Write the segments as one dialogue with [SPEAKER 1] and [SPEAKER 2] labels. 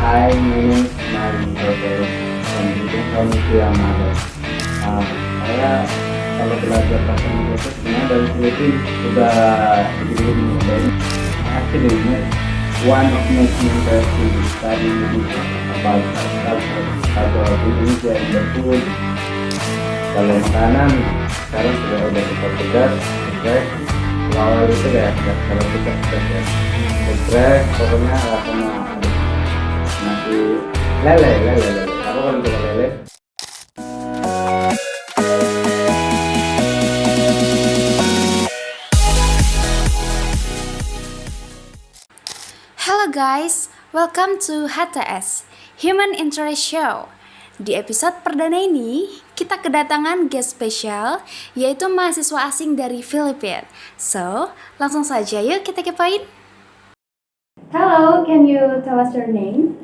[SPEAKER 1] Hi, my name is Marvin Cortez and you can call me Kuya Mado. Ah, saya kalau belajar bahasa Inggris itu sebenarnya dari Filipina udah dikirim dari actually one of makes me interesting to study Indonesia about culture of Indonesia and the food. Kalau makanan sekarang udah super pedas, geprek. Awal itu kayak kalau kita pedas ya, geprek pokoknya sama nasi lele. Aku kalau coba lele.
[SPEAKER 2] Hello guys, welcome to HTS, Human Interest Show. Di episode perdana ini, kita kedatangan guest spesial, yaitu mahasiswa asing dari Filipina. So, langsung saja yuk kita kepoin. Hello, can you tell us your name?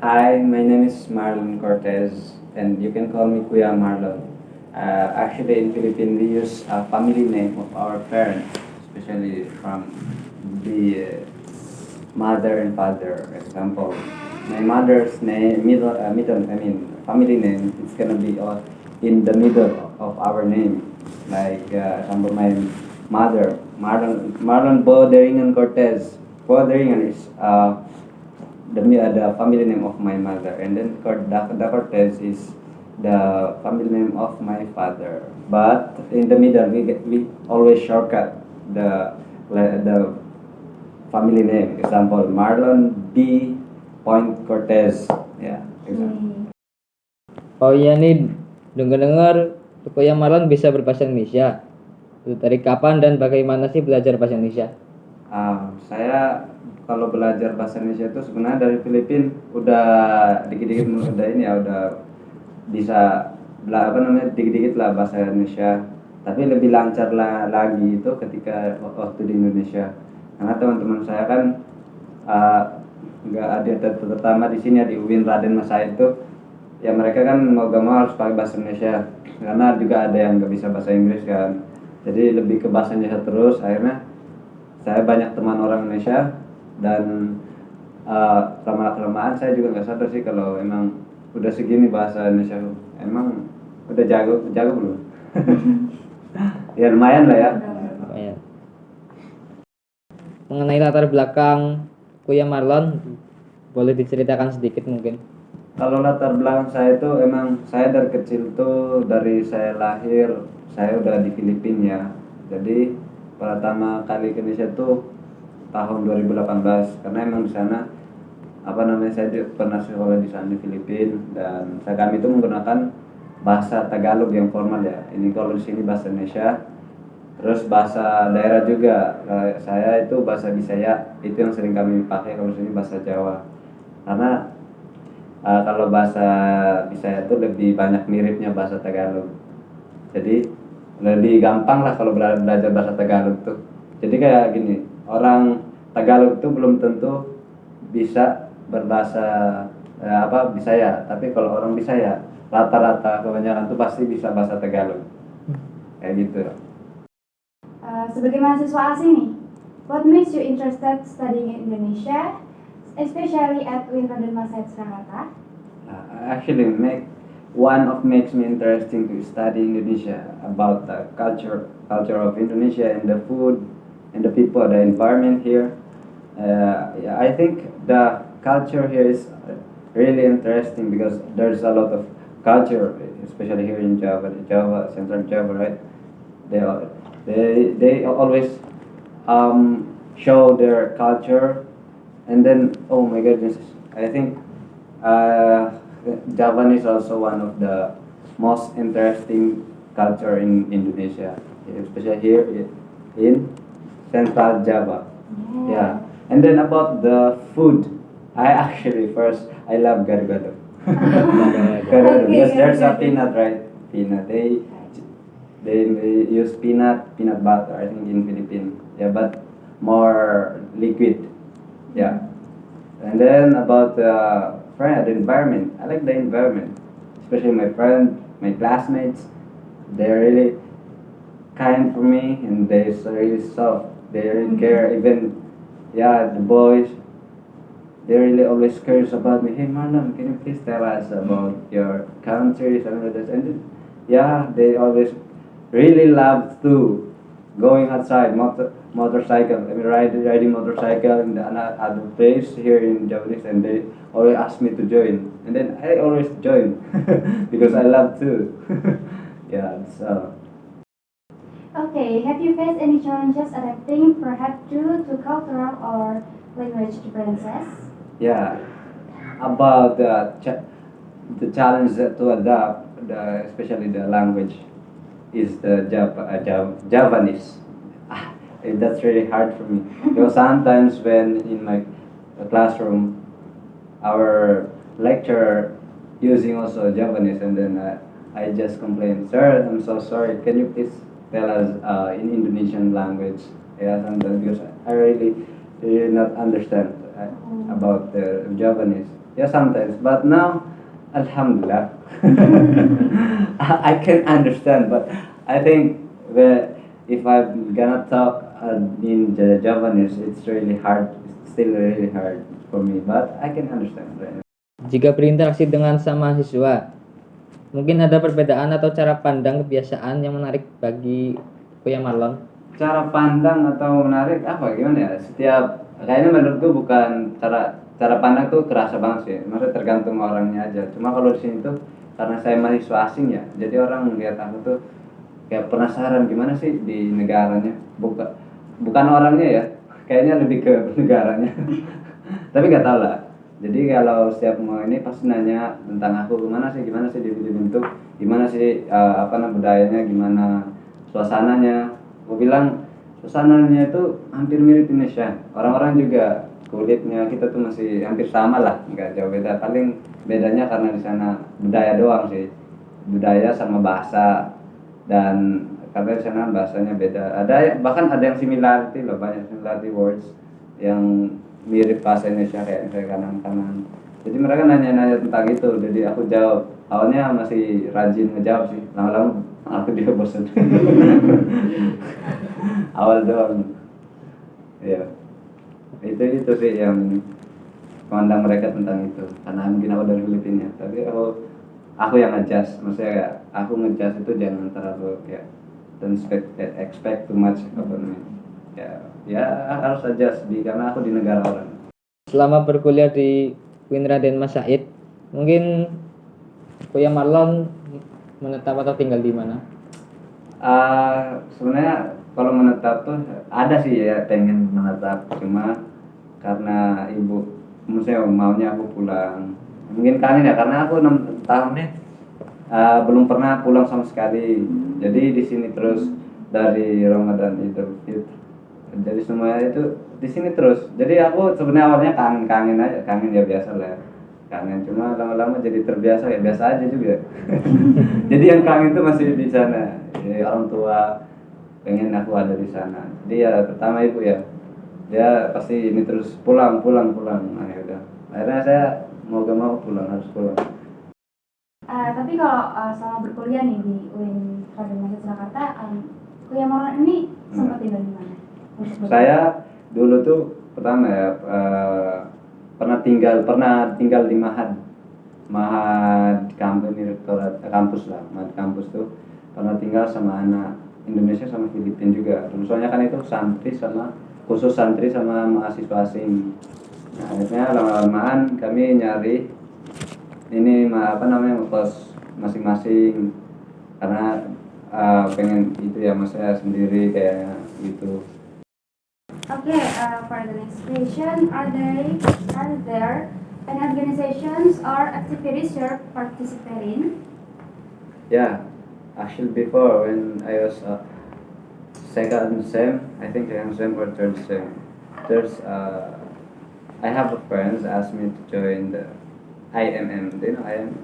[SPEAKER 1] Hi, my name is Marlon Cortez and you can call me Kuya Marlon. Actually in Philippines we use a family name of our parents, especially from the mother and father. Example, my mother's name, family name, it's gonna be in the middle of our name. Like, example, my mother, Marlon Boderingan Cortez. Boderingan is the family name of my mother, and then the Cortez is the family name of my father. But in the middle, we always shortcut the family name. Example, Marlon B. Point Cortez. Ya, example.
[SPEAKER 3] Oh iya nih, dengar-dengar Kuya Marlon bisa berbahasa Indonesia. Itu dari kapan dan bagaimana sih belajar bahasa Indonesia?
[SPEAKER 1] Saya kalau belajar bahasa Indonesia itu sebenarnya dari Filipina udah dikit-dikit udah ini ya udah bisa dikit-dikit lah bahasa Indonesia. Tapi lebih lancar lagi itu ketika waktu di Indonesia. Karena teman-teman saya kan nggak ada terutama di sini ya di UIN Raden Mas Said itu ya mereka kan mau gak mau harus pakai bahasa Indonesia karena juga ada yang nggak bisa bahasa Inggris kan, jadi lebih ke bahasa Indonesia terus. Akhirnya saya banyak teman orang Indonesia dan lama-kelamaan saya juga nggak sadar sih kalau emang udah segini bahasa Indonesia. Emang udah jago belum? Ya lumayan lah ya.
[SPEAKER 3] Lumayan. Mengenai latar belakang Kuya Marlon, boleh diceritakan sedikit mungkin?
[SPEAKER 1] Kalau latar belakang saya itu emang saya dari kecil tuh dari saya lahir saya udah di Filipina ya. Jadi pertama kali ke Indonesia tuh tahun 2018 karena emang di sana saya pernah sekolah di sana di Filipina dan kami itu menggunakan bahasa Tagalog yang formal ya. Ini kalau di sini bahasa Indonesia. Terus bahasa daerah juga, saya itu bahasa Bisaya, itu yang sering kami pakai. Kalau di sini bahasa Jawa. Karena kalau bahasa Bisaya itu lebih banyak miripnya bahasa Tagalog. Jadi lebih gampang lah kalau belajar bahasa Tagalog tuh. Jadi kayak gini, orang Tagalog itu belum tentu bisa berbahasa Bisaya, tapi kalau orang Bisaya rata-rata kebanyakan tuh pasti bisa bahasa Tagalog. Kayak gitu.
[SPEAKER 2] Sebagai mahasiswa asing nih, what makes you interested studying in Indonesia, especially at UIN Raden Mas Said Surakarta?
[SPEAKER 1] Actually one of makes me interesting to study Indonesia about the culture of Indonesia and the food and the people, the environment here. Yeah, I think the culture here is really interesting because there's a lot of culture, especially here in Central Java, right? They always show their culture, and then oh my goodness, I think Javan is also one of the most interesting culture in Indonesia, especially here in Central Java. Yeah. And then about the food, I love gado-gado. Gado-gado, because there's a peanut, right? Peanut. They use peanut butter, I think, in Philippines. Yeah, but more liquid. Yeah. And then about the environment. I like the environment, especially my friend, my classmates. They're really kind for me, and they're so really soft. They really care. Even the boys. they really always curious about me. Hey Marlon, can you please tell us about your country, something like this? And then, yeah, they always really love to going outside, motorcycle. I mean, riding motorcycle in the other place here in Japanese, and they always ask me to join, and then I always join because I love to. Yeah, so
[SPEAKER 2] Okay, have you faced any challenges adapting, perhaps due to cultural or language differences?
[SPEAKER 1] yeah, about the challenge to adapt, especially the language, is the Javanese. That's really hard for me because sometimes when in my classroom, our lecturer using also Japanese, and then I just complain, sir, I'm so sorry. Can you please tell us in Indonesian language? Yeah, sometimes because I really not understand about the Japanese. Yeah, sometimes, but now, Alhamdulillah, I can understand. But I think if I'm gonna talk in the Japanese, it's really hard. It's still really hard for me, but I can understand. Right?
[SPEAKER 3] Jika berinteraksi dengan sama mahasiswa, mungkin ada perbedaan atau cara pandang kebiasaan yang menarik bagi Kuya Marlon.
[SPEAKER 1] Cara pandang atau menarik apa gimana ya? Setiap kayaknya menurutku bukan cara pandang tuh kerasa banget sih. Maksudnya tergantung orangnya aja. Cuma kalau di sini tuh karena saya mahasiswa asing ya, jadi orang melihat aku tuh kayak penasaran gimana sih di negaranya. Bukan orangnya ya, kayaknya lebih ke negaranya. Tapi nggak tahu lah. Jadi kalau setiap mau ini pasti nanya tentang aku gimana sih dibentuk, gimana sih budayanya, gimana suasananya. Aku bilang suasananya itu hampir mirip Indonesia. Orang-orang juga kulitnya kita tuh masih hampir sama lah, nggak jauh beda. Paling bedanya karena di sana budaya doang sih, budaya sama bahasa, dan karena di sana bahasanya beda. Bahkan ada yang similarity loh, banyak similarity words yang mirip bahasa Indonesia kayak kanan. Jadi mereka nanya-nanya tentang itu, jadi aku jawab. Awalnya masih rajin ngejawab sih, lama-lama aku juga bosan. Awal doang. Ya, itu sih yang pandang mereka tentang itu. Karena mungkin aku dari Filipina, tapi aku yang adjust. Maksudnya kayak aku ngejust itu jangan terlalu kayak don't expect too much apa namanya. Ya harus adjust karena aku di negara orang.
[SPEAKER 3] Selama berkuliah di UIN Raden Mas Said, mungkin Kuya Marlon menetap atau tinggal di mana?
[SPEAKER 1] Sebenarnya kalau menetap tuh ada sih ya pengen menetap, cuma karena ibu maksudnya maunya aku pulang. Mungkin kangen ya karena aku 6 tahun nih belum pernah pulang sama sekali. Jadi di sini terus dari Ramadan Idul Fitri. Jadi semuanya itu di sini terus. Jadi aku sebenarnya awalnya kangen ya biasa lah. Kangen cuma lama-lama jadi terbiasa ya biasa aja juga. Jadi yang kangen itu masih di sana. Jadi orang tua pengen aku ada di sana. Jadi ya pertama ibu ya, dia pasti ini terus pulang. Nah, ya udah. Akhirnya saya mau gak mau harus pulang.
[SPEAKER 2] Tapi kalau selama berkuliah nih di UIN Raden Mas Surakarta, Kuya Marlon ini sempat tinggal di mana?
[SPEAKER 1] Saya dulu tuh pertama ya pernah tinggal di Mahad kampus lah. Mahad kampus tuh pernah tinggal sama anak Indonesia sama Filipina juga. Soalnya kan itu khusus santri sama mahasiswa asing. Nah, akhirnya lama-lamaan kami nyari ini kos masing-masing karena pengen itu ya maksudnya sendiri kayak gitu.
[SPEAKER 2] Okay, for the next question, are there any organizations or activities you're participating in?
[SPEAKER 1] Yeah, actually before when I was second sem or third sem, I have a friends asked me to join the IMM. Do you know IMM?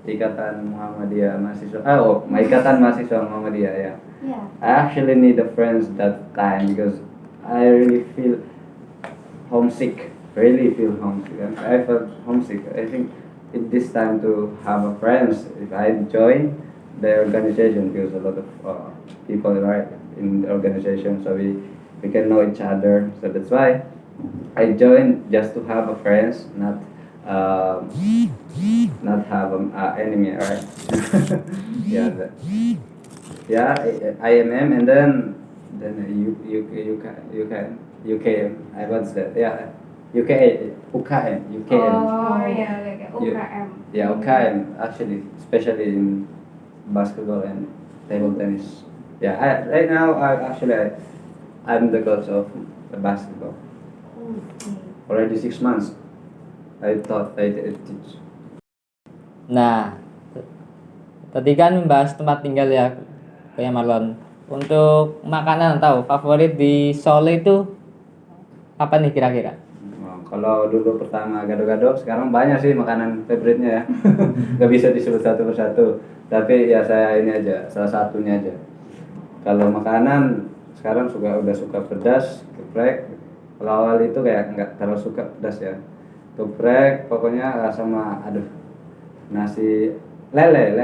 [SPEAKER 1] Ikatan Muhammadiyah Mahasiswa. Ikatan Mahasiswa Muhammadiyah. Yeah.
[SPEAKER 2] Yeah.
[SPEAKER 1] I actually need a friends that time because I really feel homesick. I felt homesick. I think it's this time to have a friends. If I join the organization, because a lot of people right in the organization, so we can know each other. So that's why I joined just to have a friends, um, not have an enemy, right? Yeah, yeah, IMM, and then UKM. I what's that? Yeah, UKM.
[SPEAKER 2] Oh ya, kayak UKM.
[SPEAKER 1] Yeah, UKM actually, especially in basketball and table tennis. Yeah, right now I'm the coach of the basketball.
[SPEAKER 2] Oke.
[SPEAKER 1] Already 6 months. I thought I teach.
[SPEAKER 3] Nah, tadi kan membahas tempat tinggal ya, kayak Marlon. Untuk makanan tahu favorit di Solo itu apa nih kira-kira?
[SPEAKER 1] Oh, kalau dulu pertama gado-gado, sekarang banyak sih makanan favoritnya ya. Gak bisa disebut satu persatu. Tapi ya saya ini aja, salah satunya aja. Kalau makanan sekarang udah suka pedas, geprek. Kalau awal itu kayak nggak terlalu suka pedas ya. Geprek, pokoknya sama aduh nasi lele.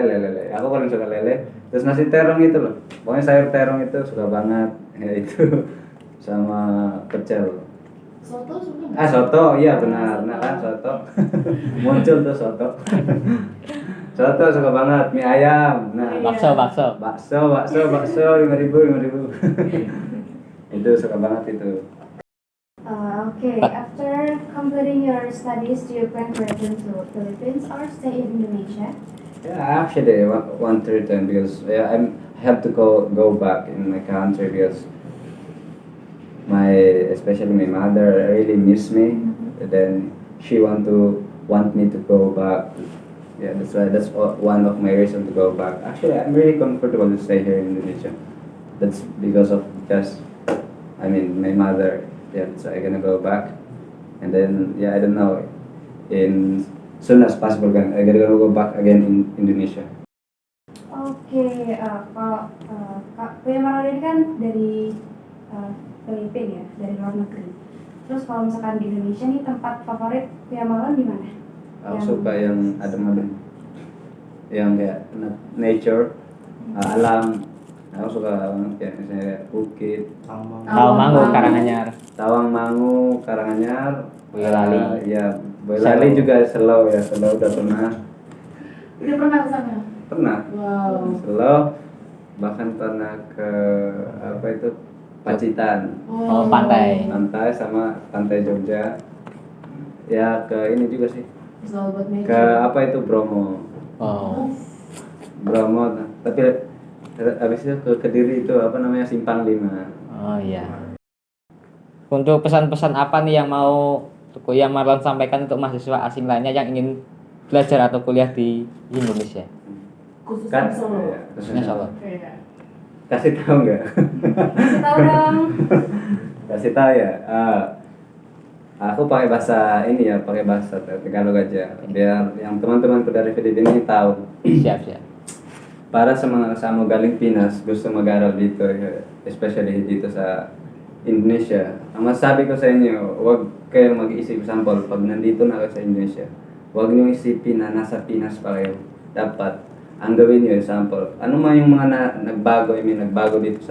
[SPEAKER 1] Aku paling suka lele. Terus nasi terong itu loh. Pokoknya sayur terong itu suka banget. Ya itu sama pecel.
[SPEAKER 2] Soto suka nggak?
[SPEAKER 1] Soto, iya benar. Nah kan soto. Muncul tuh soto. Soto suka banget, mie ayam. Nah,
[SPEAKER 3] Bakso.
[SPEAKER 1] bakso 5.000. Itu suka banget itu.
[SPEAKER 2] Okay, after completing your studies, do you plan to return to Philippines or stay in Indonesia?
[SPEAKER 1] Yeah, actually, I want to return because yeah, I have to go back in my country because especially my mother really miss me. Then she want me to go back. Yeah, that's one of my reasons to go back. Actually, I'm really comfortable to stay here in Indonesia. That's because of just my mother. Yeah, so I'm gonna go back, and then yeah, I don't know, in soon as possible, I'm gonna go back again in Indonesia.
[SPEAKER 2] Oke, kalau Kak Kuya Marlon ini kan dari Filipina ya, dari luar negeri. Terus kalau misalkan di Indonesia nih tempat favorit Kuya Marlon di mana?
[SPEAKER 1] Aku suka yang adem-adem, yang kayak nature, alam. Aku suka banget kayak misalnya Bukit,
[SPEAKER 3] Tawangmangu, Karanganyar.
[SPEAKER 1] Tawangmangu, Karanganyar,
[SPEAKER 3] Boyolali.
[SPEAKER 1] ya Boyolali juga Selo udah pernah.
[SPEAKER 2] Udah pernah ke sana?
[SPEAKER 1] Pernah.
[SPEAKER 2] Wow.
[SPEAKER 1] Selo, bahkan pernah ke apa itu Pacitan.
[SPEAKER 3] Oh, pantai.
[SPEAKER 1] Pantai sama pantai Jogja. Ya ke ini juga sih.
[SPEAKER 2] Selalu buat
[SPEAKER 1] Ke apa itu Bromo.
[SPEAKER 3] Oh.
[SPEAKER 1] Bromo. Tapi habis itu ke Kediri itu apa namanya Simpang 5.
[SPEAKER 3] Oh iya. Untuk pesan-pesan apa nih yang mau Kuya Marlon sampaikan untuk mahasiswa asing lainnya yang ingin belajar atau kuliah di Indonesia?
[SPEAKER 2] Khususnya Solo.
[SPEAKER 1] Iya,
[SPEAKER 3] Khususnya Solo.
[SPEAKER 2] Iya.
[SPEAKER 1] Kasih tahu nggak?
[SPEAKER 2] Kasih tahu dong.
[SPEAKER 1] Kasih tahu ya. Aku pakai bahasa ini ya, pakai bahasa Tagalog aja. Biar yang teman-temanku dari Filipina ini tahu.
[SPEAKER 3] Siap.
[SPEAKER 1] Para sa mga galing Pinas, gusto mag-aral dito, especially dito sa Indonesia. Ang masasabi ko sa inyo, huwag kayong mag-isip, example, pag nandito na kayo sa Indonesia, huwag niyo isipin na nasa Pinas pa kayo. Dapat, ang gawin niyo, example, ano man yung mga nagbago dito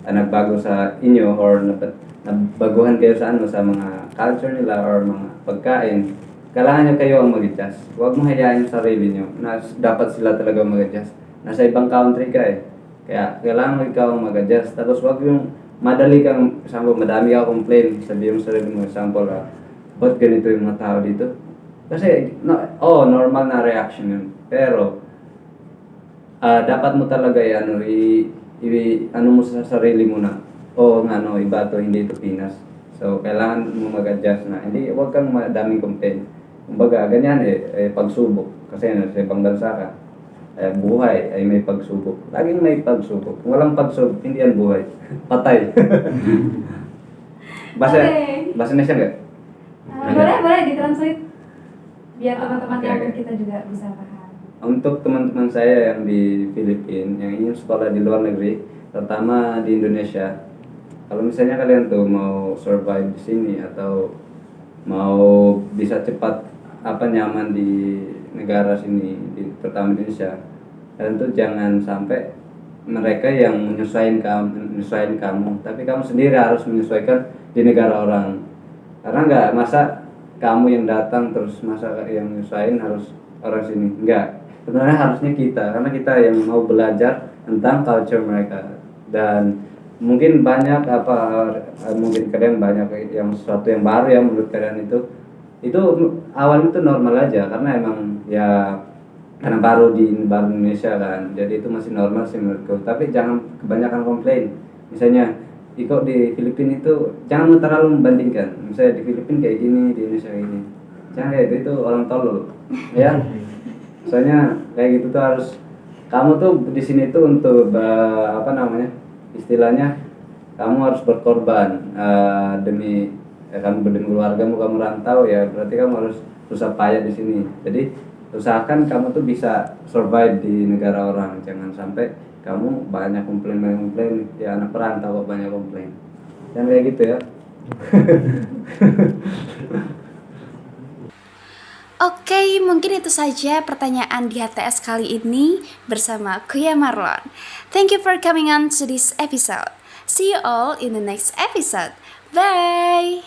[SPEAKER 1] nagbago sa inyo, or nabaguhan kayo sa sa mga culture nila, or mga pagkain, kailangan niyo kayo ang mag-adjust. Huwag mo hayaan yung sarili niyo na dapat sila talaga mag-adjust. Nasa ibang country ka eh. Kaya kailangan mo ikaw ang mag-adjust. Tapos huwag yung madali kang, example, madami ka complain. Sabihin mo sa sarili mo, example, ba't ganito yung mga tao dito? Kasi, normal na reaction yun. Pero, dapat mo talaga ano mo sa sarili mo na, iba to, hindi to Pinas. So, kailangan mo mag-adjust na. Hindi, huwag kang madaming complain. Kumbaga, ganyan pagsubok. Kasi sa ibang bansa ka, buhay ay may pagsubok. Laging may pagsubok. Kung walang pagsubok, hindi yan buhay. Patay. Basa na siya nggak?
[SPEAKER 2] Boleh ditranslate biar teman-teman yang
[SPEAKER 1] Okay.
[SPEAKER 2] kita juga bisa paham.
[SPEAKER 1] Untuk teman-teman saya yang di Filipina, yang ingin sekolah di luar negeri, terutama di Indonesia, kalau misalnya kalian tuh mau survive di sini atau mau bisa cepat nyaman di negara sini, terutama di Indonesia, kalian tuh jangan sampai mereka yang menyesuaikan kamu, tapi kamu sendiri harus menyesuaikan di negara orang. Karena nggak masa kamu yang datang terus masa yang nyusahin harus orang sini, enggak. Sebenarnya harusnya kita, karena kita yang mau belajar tentang culture mereka. Dan mungkin banyak mungkin kalian banyak yang sesuatu yang baru ya menurut kalian itu awalnya itu normal aja, karena emang ya karena baru Indonesia kan, jadi itu masih normal sih menurutku. Tapi jangan kebanyakan komplain. Misalnya Iko di Filipina itu jangan terlalu membandingkan, misalnya di Filipina kayak gini, di Indonesia kayak gini, jangan kayak itu orang tolol ya. Soalnya kayak gitu tuh harus, kamu tuh di sini tuh untuk istilahnya kamu harus berkorban demi kamu demi keluargamu, kamu rantau ya, berarti kamu harus susah payah di sini. Jadi usahakan kamu tuh bisa survive di negara orang, jangan sampai kamu banyak komplain ya, anak perantau kok banyak komplain, jangan kayak gitu ya.
[SPEAKER 2] Oke, mungkin itu saja pertanyaan di HTS kali ini bersama Kuya Marlon. Thank you for coming on to this episode. See you all in the next episode. Bye!